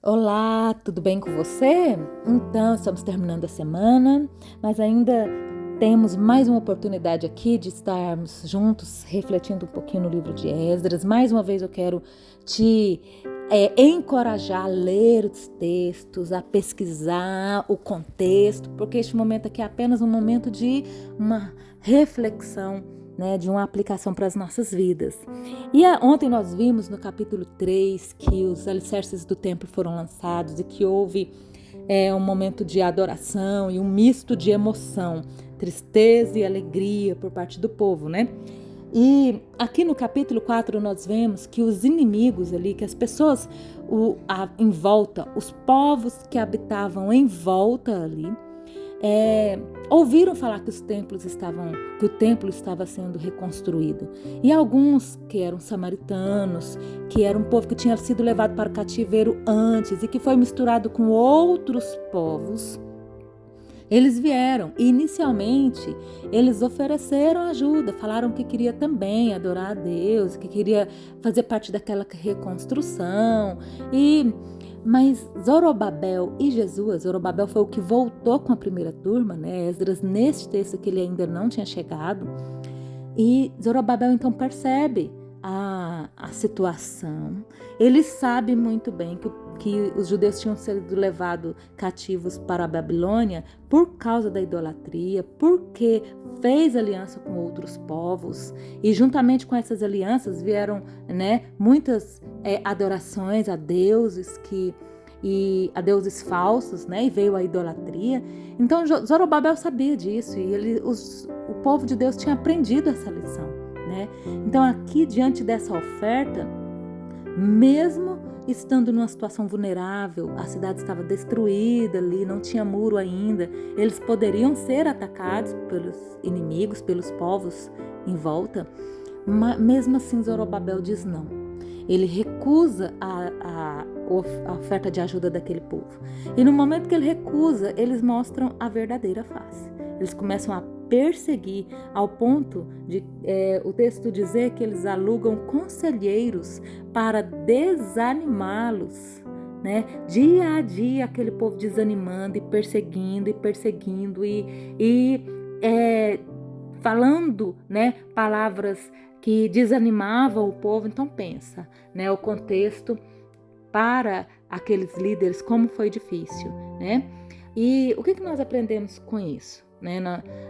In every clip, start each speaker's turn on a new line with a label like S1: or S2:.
S1: Olá, tudo bem com você? Então, estamos terminando a semana, mas ainda temos mais uma oportunidade aqui de estarmos juntos, refletindo um pouquinho no livro de Esdras. Mais uma vez eu quero te encorajar a ler os textos, a pesquisar o contexto, porque este momento aqui é apenas um momento de uma reflexão, né, de uma aplicação para as nossas vidas. E ontem nós vimos no capítulo 3 que os alicerces do templo foram lançados e que houve um momento de adoração e um misto de emoção, tristeza e alegria por parte do povo, né? E aqui no capítulo 4 nós vemos que os inimigos ali, que as pessoas em volta, os povos que habitavam em volta ali, ouviram falar que que o templo estava sendo reconstruído. E alguns que eram samaritanos, que era um povo que tinha sido levado para o cativeiro antes e que foi misturado com outros povos, eles vieram e inicialmente eles ofereceram ajuda, falaram que queria também adorar a Deus, que queria fazer parte daquela reconstrução. Mas Zorobabel e Jesus, Zorobabel foi o que voltou com a primeira turma, né? Esdras, neste texto que ele ainda não tinha chegado. E Zorobabel então percebe a situação. Ele sabe muito bem que os judeus tinham sido levados cativos para a Babilônia por causa da idolatria, porque fez aliança com outros povos. E juntamente com essas alianças vieram, né, muitas adorações a deuses e a deuses falsos, né? E veio a idolatria. Então Zorobabel sabia disso e o povo de Deus tinha aprendido essa lição, né? Então aqui diante dessa oferta, mesmo estando numa situação vulnerável, a cidade estava destruída ali, não tinha muro ainda, eles poderiam ser atacados pelos inimigos, pelos povos em volta, mas mesmo assim Zorobabel diz não. Ele recusa a oferta de ajuda daquele povo. E no momento que ele recusa, eles mostram a verdadeira face. Eles começam a perseguir ao ponto de o texto dizer que eles alugam conselheiros para desanimá-los, né? Dia a dia aquele povo desanimando e perseguindo e falando, né, palavras que desanimavam o povo. Então pensa, né, o contexto para aqueles líderes, como foi difícil, né? E o que nós aprendemos com isso? Né?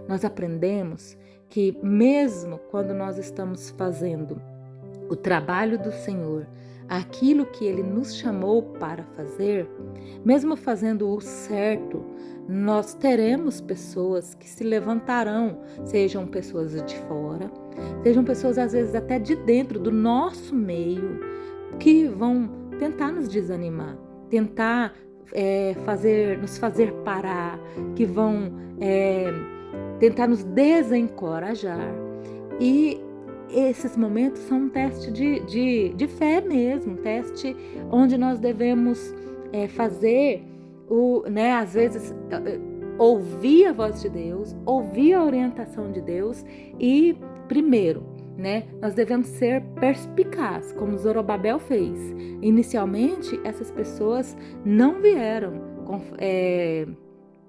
S1: Nós aprendemos que mesmo quando nós estamos fazendo o trabalho do Senhor, aquilo que Ele nos chamou para fazer, mesmo fazendo o certo, nós teremos pessoas que se levantarão, sejam pessoas de fora, sejam pessoas às vezes até de dentro do nosso meio, que vão tentar nos desanimar, tentar nos fazer parar, que vão tentar nos desencorajar. E esses momentos são um teste de fé mesmo, um teste onde nós devemos fazer, né, às vezes, ouvir a voz de Deus, ouvir a orientação de Deus e, primeiro, né, nós devemos ser perspicazes, como Zorobabel fez. Inicialmente, essas pessoas não vieram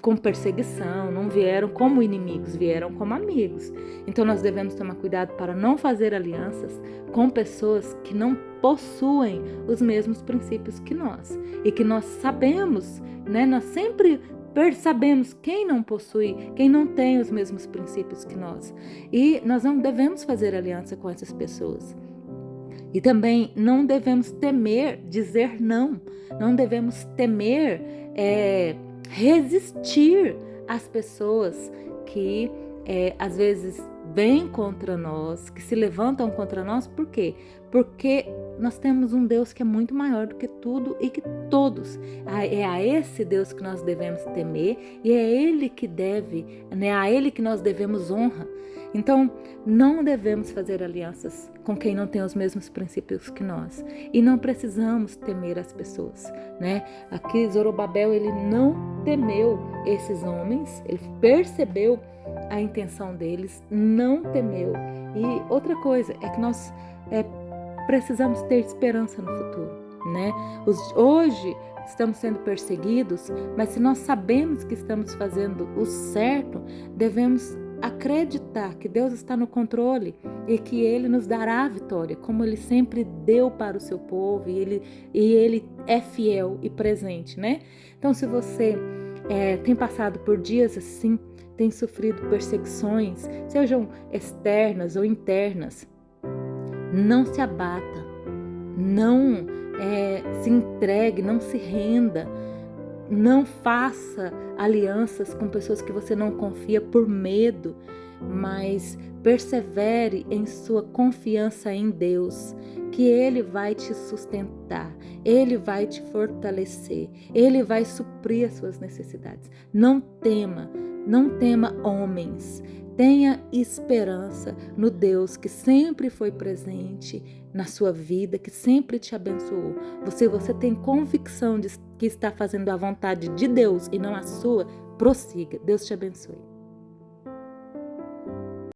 S1: com perseguição, não vieram como inimigos, vieram como amigos. Então nós devemos tomar cuidado para não fazer alianças com pessoas que não possuem os mesmos princípios que nós e que nós sabemos, né, nós sempre sabemos quem não possui, quem não tem os mesmos princípios que nós. E nós não devemos fazer aliança com essas pessoas. E também não devemos temer dizer não. Não devemos temer resistir às pessoas que às vezes vêm contra nós, que se levantam contra nós. Por quê? Porque nós temos um Deus que é muito maior do que tudo e que todos. É a esse Deus que nós devemos temer e é Ele que deve, né, a Ele que nós devemos honra. Então, não devemos fazer alianças com quem não tem os mesmos princípios que nós. E não precisamos temer as pessoas, né? Aqui, Zorobabel, ele não temeu esses homens, ele percebeu a intenção deles, não temeu. E outra coisa é que nós precisamos ter esperança no futuro. né? Hoje estamos sendo perseguidos, mas se nós sabemos que estamos fazendo o certo, devemos acreditar que Deus está no controle e que Ele nos dará a vitória, como Ele sempre deu para o seu povo, e Ele é fiel e presente, né? Então, se você tem passado por dias assim, tem sofrido perseguições, sejam externas ou internas, não se abata, não se entregue, não se renda, não faça alianças com pessoas que você não confia por medo, mas persevere em sua confiança em Deus, que Ele vai te sustentar, Ele vai te fortalecer, Ele vai suprir as suas necessidades. Não tema homens. Tenha esperança no Deus que sempre foi presente na sua vida, que sempre te abençoou. Você tem convicção de que está fazendo a vontade de Deus e não a sua, prossiga. Deus te abençoe.